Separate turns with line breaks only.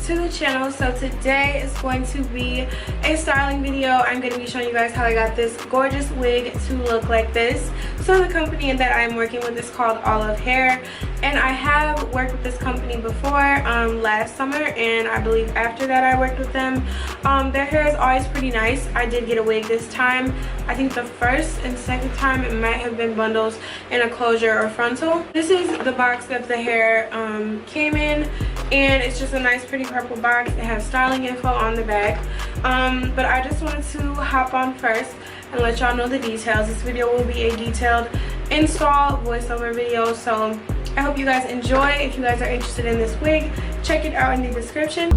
to the channel. So today is going to be a styling video. I'm going to be showing you guys how I got this gorgeous wig to look like this. So the company that I'm working with is called Allove, and I have worked with this company before last summer, and I believe after that I worked with them. Their hair is always pretty nice. I did get a wig this time. I think the first and second time it might have been bundles in a closure or frontal. This is the box that the hair came in, and it's just a nice pretty purple box. It has styling info on the back, but I just wanted to hop on first and let y'all know the details. This video will be a detailed install voiceover video, so I hope you guys enjoy. If you guys are interested in this wig, check it out in the description.